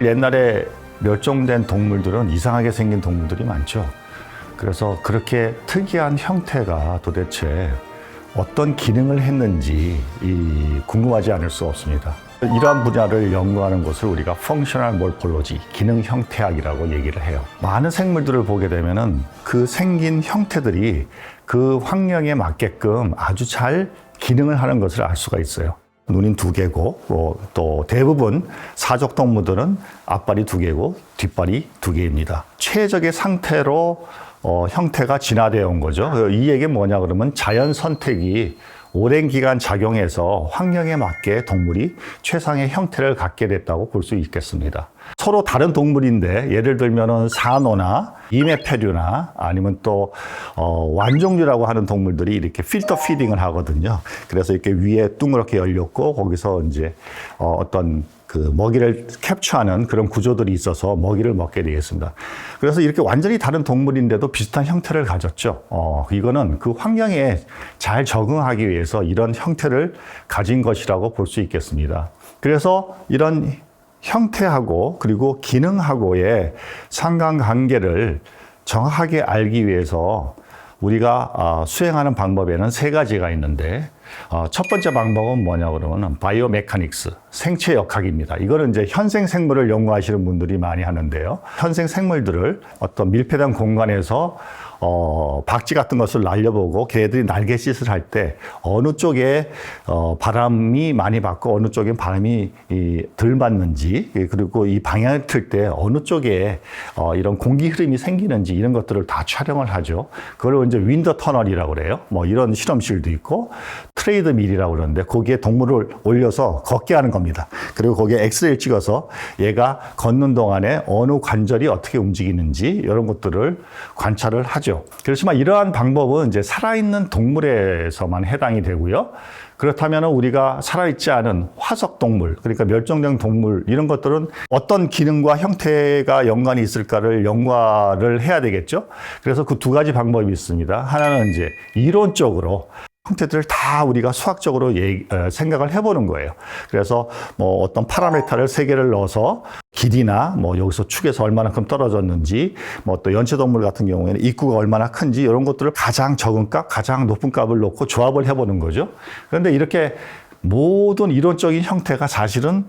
옛날에 멸종된 동물들은 이상하게 생긴 동물들이 많죠. 그래서 그렇게 특이한 형태가 도대체 어떤 기능을 했는지 궁금하지 않을 수 없습니다. 이러한 분야를 연구하는 것을 우리가 펑셔널 몰폴로지, 기능 형태학이라고 얘기를 해요. 많은 생물들을 보게 되면은 그 생긴 형태들이 그 환경에 맞게끔 아주 잘 기능을 하는 것을 알 수가 있어요. 눈이 두 개고, 또 대부분 사족 동물들은 앞발이 두 개고 뒷발이 두 개입니다. 최적의 상태로 형태가 진화되어 온 거죠. 이 얘기는 뭐냐 그러면 자연 선택이 오랜 기간 작용해서 환경에 맞게 동물이 최상의 형태를 갖게 됐다고 볼 수 있겠습니다. 서로 다른 동물인데 예를 들면은 산호나 이메페류나 아니면 또 완종류라고 하는 동물들이 이렇게 필터 피딩을 하거든요. 그래서 이렇게 위에 둥그렇게 열렸고 거기서 이제 어떤 그 먹이를 캡처하는 그런 구조들이 있어서 먹이를 먹게 되겠습니다. 그래서 이렇게 완전히 다른 동물인데도 비슷한 형태를 가졌죠. 이거는 그 환경에 잘 적응하기 위해서 이런 형태를 가진 것이라고 볼 수 있겠습니다. 그래서 이런 형태하고 그리고 기능하고의 상관관계를 정확하게 알기 위해서 우리가 수행하는 방법에는 세 가지가 있는데 첫 번째 방법은 뭐냐 그러면 바이오메카닉스, 생체역학입니다. 이거는 이제 현생 생물을 연구하시는 분들이 많이 하는데요. 현생 생물들을 어떤 밀폐된 공간에서 박쥐 같은 것을 날려보고 걔들이 날갯짓을 할 때 어느 쪽에 바람이 많이 받고 어느 쪽에 바람이 덜 받는지, 그리고 이 방향을 틀 때 어느 쪽에 이런 공기 흐름이 생기는지 이런 것들을 다 촬영을 하죠. 그걸 이제 윈드 터널이라고 그래요. 뭐 이런 실험실도 있고 트레이드 밀이라고 그러는데 거기에 동물을 올려서 걷게 하는 겁니다. 그리고 거기에 엑스레이를 찍어서 얘가 걷는 동안에 어느 관절이 어떻게 움직이는지 이런 것들을 관찰을 하죠. 그렇지만 이러한 방법은 이제 살아있는 동물에서만 해당이 되고요. 그렇다면 우리가 살아있지 않은 화석 동물, 그러니까 멸종된 동물 이런 것들은 어떤 기능과 형태가 연관이 있을까를 연구를 해야 되겠죠. 그래서 그 두 가지 방법이 있습니다. 하나는 이제 이론적으로 형태들을 다 우리가 수학적으로 생각을 해보는 거예요. 그래서 뭐 어떤 파라미터를 세 개를 넣어서 길이나 뭐 여기서 축에서 얼마나큼 떨어졌는지, 뭐 또 연체동물 같은 경우에는 입구가 얼마나 큰지 이런 것들을 가장 적은 값, 가장 높은 값을 놓고 조합을 해보는 거죠. 그런데 이렇게 모든 이론적인 형태가 사실은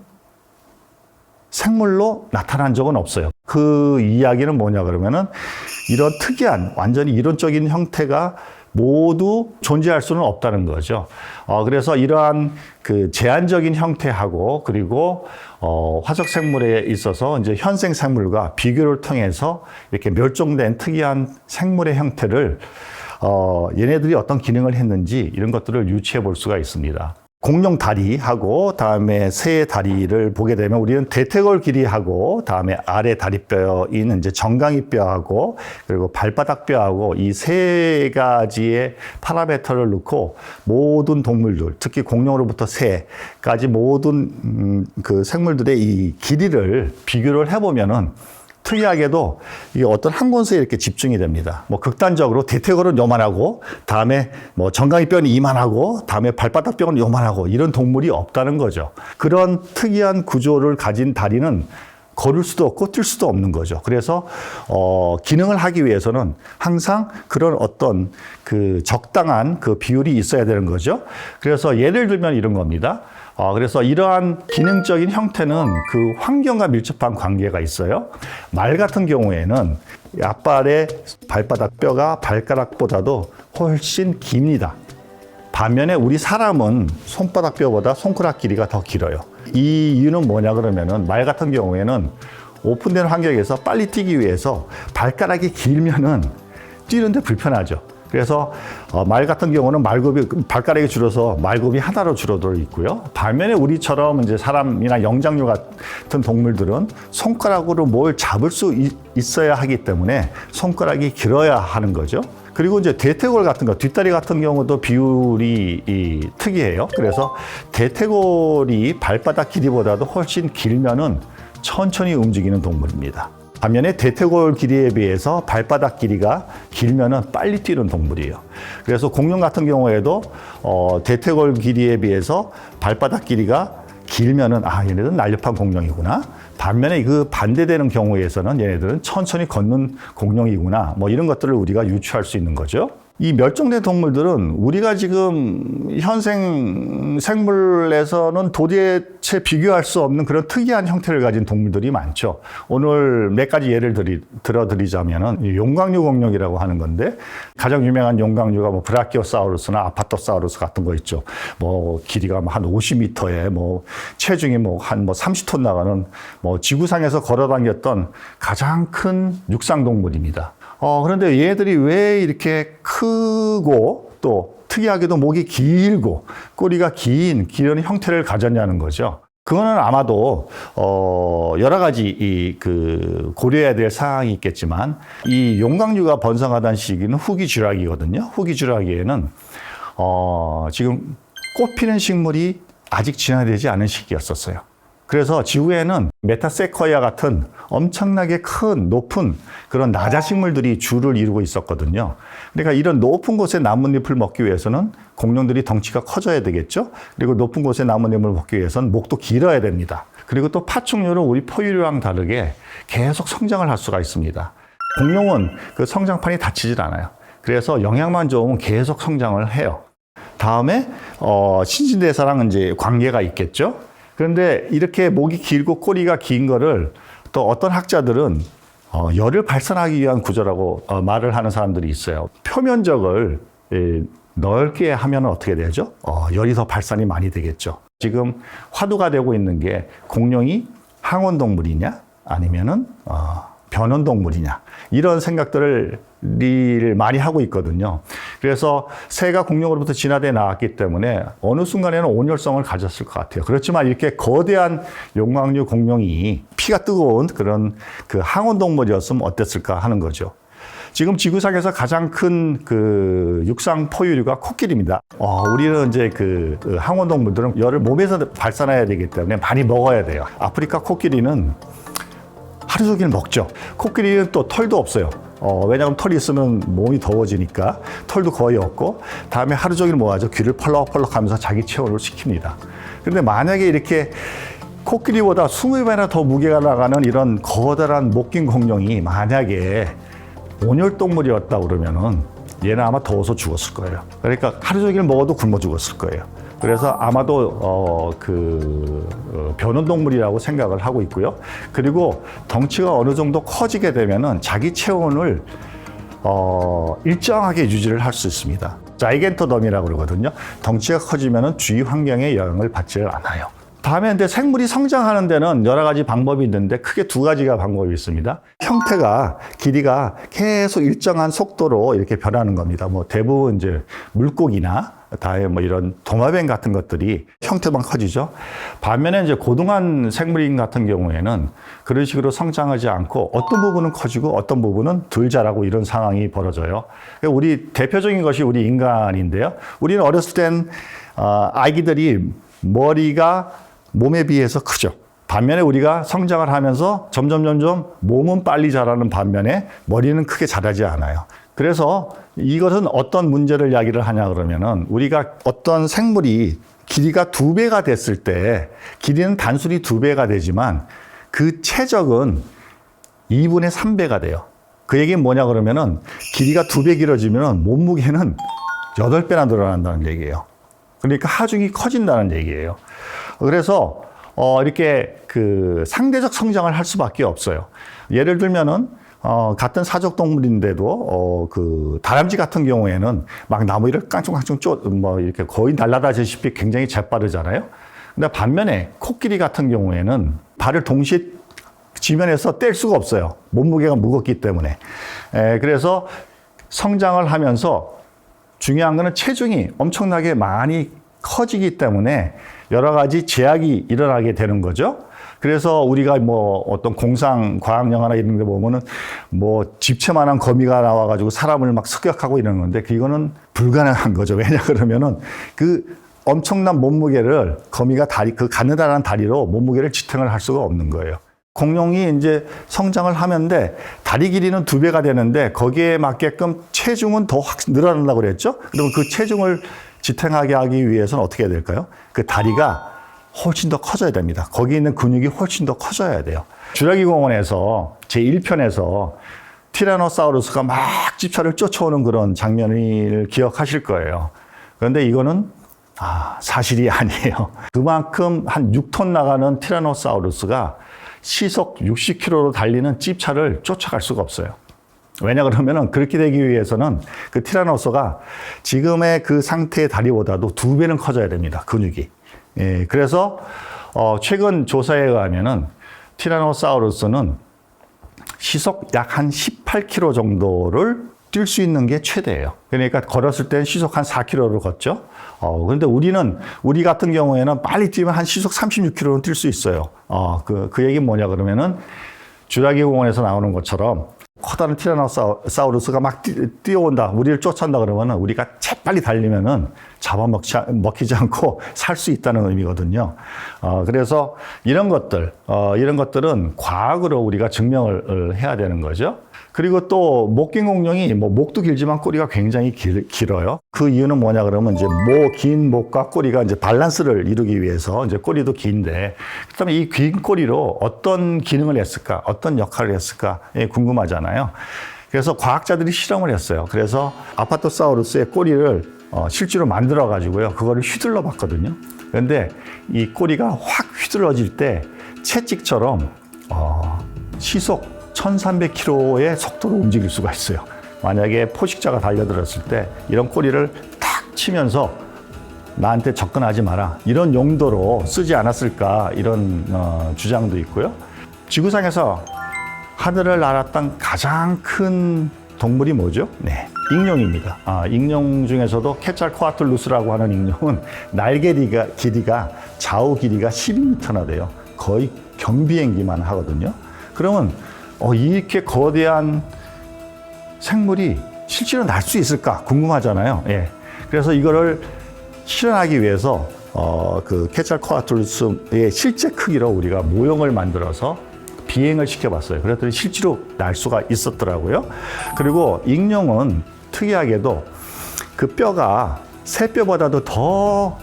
생물로 나타난 적은 없어요. 그 이야기는 뭐냐 그러면은 이런 특이한 완전히 이론적인 형태가 모두 존재할 수는 없다는 거죠. 그래서 이러한 그 제한적인 형태하고 그리고 화석 생물에 있어서 이제 현생 생물과 비교를 통해서 이렇게 멸종된 특이한 생물의 형태를 얘네들이 어떤 기능을 했는지 이런 것들을 유추해 볼 수가 있습니다. 공룡 다리하고 다음에 새의 다리를 보게 되면 우리는 대퇴골 길이하고 다음에 아래 다리뼈인 이제 정강이뼈하고 그리고 발바닥 뼈하고 이 세 가지의 파라미터를 넣고 모든 동물들, 특히 공룡으로부터 새까지 모든 그 생물들의 이 길이를 비교를 해보면은 특이하게도 이게 어떤 한 곳에 이렇게 집중이 됩니다. 뭐 극단적으로 대퇴골은 요만하고 다음에 뭐 정강이 뼈는 이만하고 다음에 발바닥 뼈는 요만하고 이런 동물이 없다는 거죠. 그런 특이한 구조를 가진 다리는 걸을 수도 없고 뛸 수도 없는 거죠. 그래서 기능을 하기 위해서는 항상 그런 어떤 그 적당한 그 비율이 있어야 되는 거죠. 그래서 예를 들면 이런 겁니다. 그래서 이러한 기능적인 형태는 그 환경과 밀접한 관계가 있어요. 말 같은 경우에는 앞발의 발바닥 뼈가 발가락보다도 훨씬 깁니다. 반면에 우리 사람은 손바닥 뼈보다 손가락 길이가 더 길어요. 이 이유는 뭐냐 그러면은 말 같은 경우에는 오픈된 환경에서 빨리 뛰기 위해서 발가락이 길면은 뛰는데 불편하죠. 그래서 말 같은 경우는 발가락이 줄어서 말굽이 하나로 줄어들어 있고요. 반면에 우리처럼 이제 사람이나 영장류 같은 동물들은 손가락으로 뭘 잡을 수 있어야 하기 때문에 손가락이 길어야 하는 거죠. 그리고 이제 대퇴골 같은 거, 뒷다리 같은 경우도 비율이 특이해요. 그래서 대퇴골이 발바닥 길이보다도 훨씬 길면은 천천히 움직이는 동물입니다. 반면에 대퇴골 길이에 비해서 발바닥 길이가 길면은 빨리 뛰는 동물이에요. 그래서 공룡 같은 경우에도 대퇴골 길이에 비해서 발바닥 길이가 길면은 얘네들은 날렵한 공룡이구나. 반면에 그 반대되는 경우에서는 얘네들은 천천히 걷는 공룡이구나. 뭐 이런 것들을 우리가 유추할 수 있는 거죠. 이 멸종된 동물들은 우리가 지금 현생 생물에서는 도대체 비교할 수 없는 그런 특이한 형태를 가진 동물들이 많죠. 오늘 몇 가지 예를 들어드리자면은 용광류 공룡이라고 하는 건데, 가장 유명한 용광류가 뭐 브라키오사우루스나 아파토사우루스 같은 거 있죠. 뭐 길이가 한 50m에 뭐 체중이 뭐 한 30톤 나가는 뭐 지구상에서 걸어 다녔던 가장 큰 육상 동물입니다. 그런데 얘들이 왜 이렇게 크고 또 특이하게도 목이 길고 꼬리가 긴 이런 형태를 가졌냐는 거죠. 그거는 아마도 여러 가지 고려해야 될 사항이 있겠지만, 이 용광류가 번성하던 시기는 후기 쥐라기거든요. 후기 쥐라기에는 지금 꽃피는 식물이 아직 진화되지 않은 시기였었어요. 그래서 지구에는 메타세쿼이아 같은 엄청나게 큰 높은 그런 나자식물들이 주를 이루고 있었거든요. 그러니까 이런 높은 곳에 나뭇잎을 먹기 위해서는 공룡들이 덩치가 커져야 되겠죠. 그리고 높은 곳에 나뭇잎을 먹기 위해서는 목도 길어야 됩니다. 그리고 또 파충류는 우리 포유류랑 다르게 계속 성장을 할 수가 있습니다. 공룡은 그 성장판이 닫히질 않아요. 그래서 영양만 좋으면 계속 성장을 해요. 다음에 신진대사랑 이제 관계가 있겠죠. 그런데 이렇게 목이 길고 꼬리가 긴 거를 또 어떤 학자들은 열을 발산하기 위한 구조라고 말을 하는 사람들이 있어요. 표면적을 넓게 하면 어떻게 되죠? 열이 더 발산이 많이 되겠죠. 지금 화두가 되고 있는 게 공룡이 항온동물이냐 아니면은 변온동물이냐, 이런 생각들을 많이 하고 있거든요. 그래서 새가 공룡으로부터 진화되어 나왔기 때문에 어느 순간에는 온열성을 가졌을 것 같아요. 그렇지만 이렇게 거대한 용광류 공룡이 피가 뜨거운 그런 그 항온동물이었으면 어땠을까 하는 거죠. 지금 지구상에서 가장 큰 그 육상 포유류가 코끼리입니다. 우리는 이제 그 항온동물들은 열을 몸에서 발산해야 되기 때문에 많이 먹어야 돼요. 아프리카 코끼리는 하루 종일 먹죠. 코끼리는 또 털도 없어요. 왜냐하면 털이 있으면 몸이 더워지니까 털도 거의 없고, 다음에 하루 종일 뭐 하죠? 귀를 펄럭펄럭 하면서 자기 체온을 시킵니다. 그런데 만약에 이렇게 코끼리보다 20배나 더 무게가 나가는 이런 거대한 목 긴 공룡이 만약에 온열동물이었다 그러면은 얘는 아마 더워서 죽었을 거예요. 그러니까 하루 종일 먹어도 굶어 죽었을 거예요. 그래서 아마도 변온동물이라고 생각을 하고 있고요. 그리고 덩치가 어느 정도 커지게 되면은 자기 체온을 일정하게 유지를 할 수 있습니다. 자이겐토덤이라고 그러거든요. 덩치가 커지면은 주위 환경에 영향을 받지 않아요. 다음에 근데 생물이 성장하는 데는 여러 가지 방법이 있는데 크게 두 가지가 방법이 있습니다. 형태가, 길이가 계속 일정한 속도로 이렇게 변하는 겁니다. 뭐 대부분 이제 물고기나 다음에 뭐 이런 도마뱀 같은 것들이 형태만 커지죠. 반면에 이제 고등한 생물인 같은 경우에는 그런 식으로 성장하지 않고 어떤 부분은 커지고 어떤 부분은 덜 자라고, 이런 상황이 벌어져요. 우리 대표적인 것이 우리 인간인데요. 우리는 어렸을 땐 아기들이 머리가 몸에 비해서 크죠. 반면에 우리가 성장을 하면서 점점 몸은 빨리 자라는 반면에 머리는 크게 자라지 않아요. 그래서 이것은 어떤 문제를 이야기를 하냐 그러면은, 우리가 어떤 생물이 길이가 2배가 됐을 때, 길이는 단순히 2배가 되지만 그 체적은 2분의 3배가 돼요. 그 얘기는 뭐냐 그러면은, 길이가 2배 길어지면 몸무게는 8배나 늘어난다는 얘기예요. 그러니까 하중이 커진다는 얘기예요. 그래서 이렇게 그 상대적 성장을 할 수밖에 없어요. 예를 들면은 같은 사족 동물인데도 그 다람쥐 같은 경우에는 막 나무 위를 깡충깡충 이렇게 거의 날아다니시피 굉장히 재빠르잖아요. 근데 반면에 코끼리 같은 경우에는 발을 동시에 지면에서 뗄 수가 없어요. 몸무게가 무겁기 때문에. 그래서 성장을 하면서 중요한 거는 체중이 엄청나게 많이 커지기 때문에 여러 가지 제약이 일어나게 되는 거죠. 그래서 우리가 뭐 어떤 공상 과학 영화나 이런 데 보면은 뭐 집채만한 거미가 나와가지고 사람을 막 습격하고 이러는 건데, 그거는 불가능한 거죠. 왜냐 그러면은 그 엄청난 몸무게를 거미가 그 가느다란 다리로 몸무게를 지탱을 할 수가 없는 거예요. 공룡이 이제 성장을 하면데 다리 길이는 2배가 되는데 거기에 맞게끔 체중은 더 확 늘어난다고 그랬죠. 그러면 그 체중을 지탱하게 하기 위해서는 어떻게 해야 될까요? 그 다리가 훨씬 더 커져야 됩니다. 거기 있는 근육이 훨씬 더 커져야 돼요. 주라기 공원에서 제1편에서 티라노사우루스가 막 집차를 쫓아오는 그런 장면을 기억하실 거예요. 그런데 이거는 사실이 아니에요. 그만큼 한 6톤 나가는 티라노사우루스가 시속 60km로 달리는 집차를 쫓아갈 수가 없어요. 왜냐 그러면은 그렇게 되기 위해서는 그 티라노사가 지금의 그 상태의 다리보다도 2배는 커져야 됩니다. 근육이. 예, 그래서 최근 조사에 의하면은 티라노사우루스는 시속 약 한 18km 정도를 뛸 수 있는 게 최대예요. 그러니까 걸었을 땐 시속 한 4km를 걷죠. 그런데 우리 같은 경우에는 빨리 뛰면 한 시속 36km는 뛸 수 있어요. 그 얘기는 뭐냐 그러면은 주라기 공원에서 나오는 것처럼 커다란 티라노사우루스가 막 뛰어온다, 우리를 쫓아온다 그러면은 우리가 재빨리 달리면은 잡아먹히지 않고 살 수 있다는 의미거든요. 그래서 이런 것들은 과학으로 우리가 증명을 해야 되는 거죠. 그리고 또 목긴 공룡이 목도 길지만 꼬리가 굉장히 길어요. 그 이유는 뭐냐 그러면 이제 긴 목과 꼬리가 이제 밸런스를 이루기 위해서 이제 꼬리도 긴데, 그다음에 이 긴 꼬리로 어떤 기능을 했을까, 어떤 역할을 했을까 궁금하잖아요. 그래서 과학자들이 실험을 했어요. 그래서 아파토사우루스의 꼬리를 실제로 만들어 가지고요, 그거를 휘둘러 봤거든요. 그런데 이 꼬리가 확 휘둘러질 때 채찍처럼 시속 1300km의 속도로 움직일 수가 있어요. 만약에 포식자가 달려들었을 때 이런 꼬리를 탁 치면서 나한테 접근하지 마라, 이런 용도로 쓰지 않았을까, 이런 주장도 있고요. 지구상에서 하늘을 날았던 가장 큰 동물이 뭐죠? 네, 익룡입니다. 익룡 중에서도 케찰코아틀루스라고 하는 익룡은 날개 길이가 좌우 길이가 12m나 돼요. 거의 경비행기만 하거든요. 그러면 이렇게 거대한 생물이 실제로 날 수 있을까 궁금하잖아요. 예. 그래서 이거를 실현하기 위해서 그 케찰코아틀루스의 실제 크기로 우리가 모형을 만들어서 비행을 시켜봤어요. 그랬더니 실제로 날 수가 있었더라고요. 그리고 익룡은 특이하게도 그 뼈가 새뼈보다도 더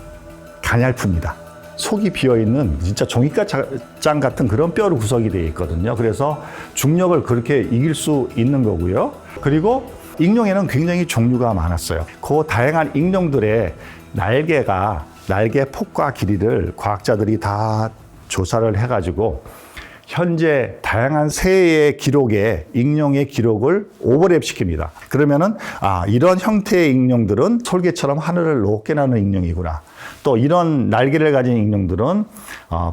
가냘픕니다. 속이 비어있는 진짜 종이가장 같은 그런 뼈로 구성이 되어 있거든요. 그래서 중력을 그렇게 이길 수 있는 거고요. 그리고 익룡에는 굉장히 종류가 많았어요. 그 다양한 익룡들의 날개 폭과 길이를 과학자들이 다 조사를 해가지고 현재 다양한 새의 기록에 익룡의 기록을 오버랩 시킵니다. 그러면은 이런 형태의 익룡들은 솔개처럼 하늘을 높게 나는 익룡이구나. 또 이런 날개를 가진 익룡들은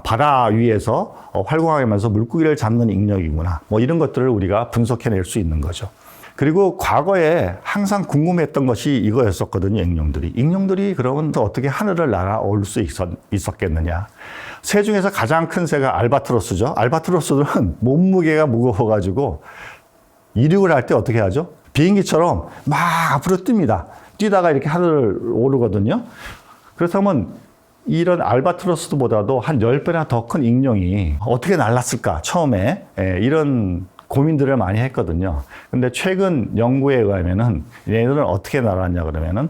바다 위에서 활공하면서 물고기를 잡는 익룡이구나. 이런 것들을 우리가 분석해낼 수 있는 거죠. 그리고 과거에 항상 궁금했던 것이 이거였었거든요. 익룡들이 그러면 또 어떻게 하늘을 날아올 수 있었겠느냐. 새 중에서 가장 큰 새가 알바트로스죠. 알바트로스들은 몸무게가 무거워가지고 이륙을 할 때 어떻게 하죠? 비행기처럼 막 앞으로 뜹니다. 뛰다가 이렇게 하늘을 오르거든요. 그렇다면 이런 알바트로스보다도 한 10배나 더 큰 익룡이 어떻게 날랐을까, 처음에. 이런 고민들을 많이 했거든요. 근데 최근 연구에 의하면은 얘네들은 어떻게 날았냐 그러면은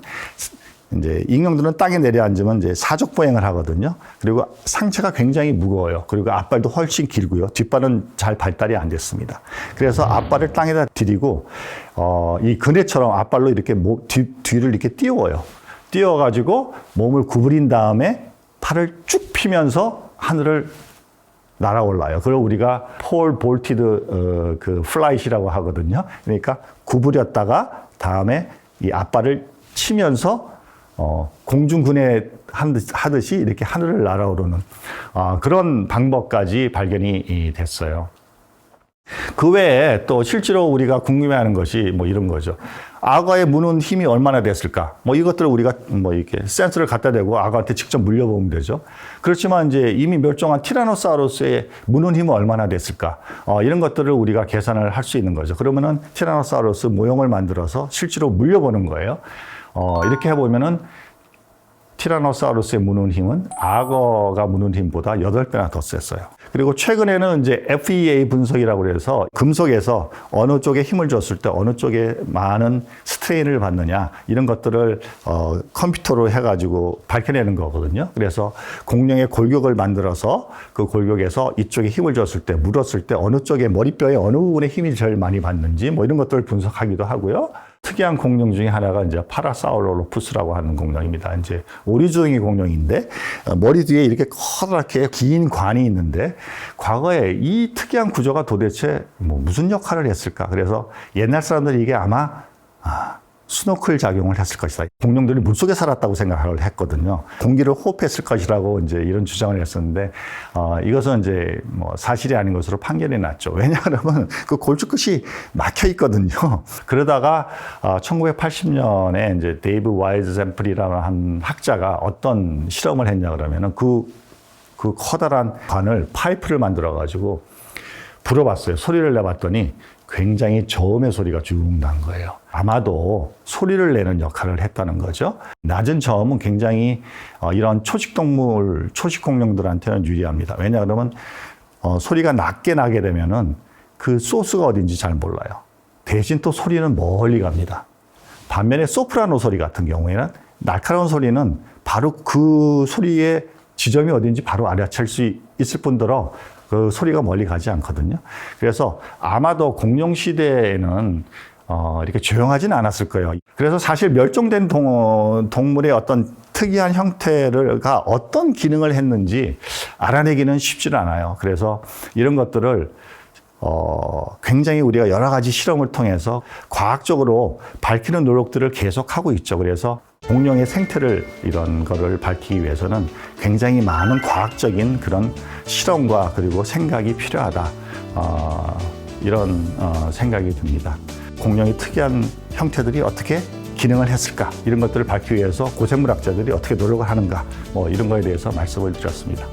이제 익룡들은 땅에 내려앉으면 이제 사족보행을 하거든요. 그리고 상체가 굉장히 무거워요. 그리고 앞발도 훨씬 길고요. 뒷발은 잘 발달이 안 됐습니다. 그래서 앞발을 땅에다 들이고 이 그네처럼 앞발로 이렇게 뒤를 이렇게 띄워요. 띄워가지고 몸을 구부린 다음에 팔을 쭉 펴면서 하늘을 날아올라요. 그걸 우리가 폴 볼티드 그 플라이시라고 하거든요. 그러니까 구부렸다가 다음에 이 앞발을 치면서 공중근해 하듯이 이렇게 하늘을 날아오르는 그런 방법까지 발견이 됐어요. 그 외에 또 실제로 우리가 궁금해하는 것이 이런 거죠. 악어의 무는 힘이 얼마나 됐을까? 이것들을 우리가 이렇게 센서를 갖다 대고 악어한테 직접 물려보면 되죠. 그렇지만 이제 이미 멸종한 티라노사우루스의 무는 힘은 얼마나 됐을까? 이런 것들을 우리가 계산을 할 수 있는 거죠. 그러면은 티라노사우루스 모형을 만들어서 실제로 물려보는 거예요. 이렇게 해보면은 티라노사우루스의 무는 힘은 악어가 무는 힘보다 8배나 더 셌어요. 그리고 최근에는 이제 FEA 분석이라고 해서 금속에서 어느 쪽에 힘을 줬을 때 어느 쪽에 많은 스트레인을 받느냐 이런 것들을 컴퓨터로 해가지고 밝혀내는 거거든요. 그래서 공룡의 골격을 만들어서 그 골격에서 이쪽에 힘을 줬을 때 물었을 때 어느 쪽에 머리뼈에 어느 부분에 힘이 제일 많이 받는지 뭐 이런 것들을 분석하기도 하고요. 특이한 공룡 중에 하나가 이제 파라사우루로푸스라고 하는 공룡입니다. 이제 오리주둥이 공룡인데 머리 뒤에 이렇게 커다랗게 긴 관이 있는데 과거에 이 특이한 구조가 도대체 뭐 무슨 역할을 했을까? 그래서 옛날 사람들이 이게 아마 스노클 작용을 했을 것이다. 공룡들이 물속에 살았다고 생각을 했거든요. 공기를 호흡했을 것이라고 이제 이런 주장을 했었는데, 이것은 이제 뭐 사실이 아닌 것으로 판결이 났죠. 왜냐하면 그 골주 끝이 막혀 있거든요. 그러다가 1980년에 이제 데이브 와이즈샘플이라는 한 학자가 어떤 실험을 했냐 그러면은 그 커다란 관을 파이프를 만들어 가지고 불어봤어요. 소리를 내봤더니 굉장히 저음의 소리가 쭉 난 거예요. 아마도 소리를 내는 역할을 했다는 거죠. 낮은 저음은 굉장히 이런 초식동물, 초식공룡들한테는 유리합니다. 왜냐 그러면 소리가 낮게 나게 되면은 그 소스가 어딘지 잘 몰라요. 대신 또 소리는 멀리 갑니다. 반면에 소프라노 소리 같은 경우에는 날카로운 소리는 바로 그 소리의 지점이 어딘지 바로 알아챌 수 있을 뿐더러 그 소리가 멀리 가지 않거든요. 그래서 아마도 공룡 시대에는 이렇게 조용하지는 않았을 거예요. 그래서 사실 멸종된 동물의 어떤 특이한 형태가 어떤 기능을 했는지 알아내기는 쉽지 않아요. 그래서 이런 것들을 굉장히 우리가 여러 가지 실험을 통해서 과학적으로 밝히는 노력들을 계속하고 있죠. 그래서 공룡의 생태를 이런 거를 밝히기 위해서는 굉장히 많은 과학적인 그런 실험과 그리고 생각이 필요하다. 이런 생각이 듭니다. 공룡의 특이한 형태들이 어떻게 기능을 했을까? 이런 것들을 밝히기 위해서 고생물학자들이 어떻게 노력을 하는가? 뭐 이런 거에 대해서 말씀을 드렸습니다.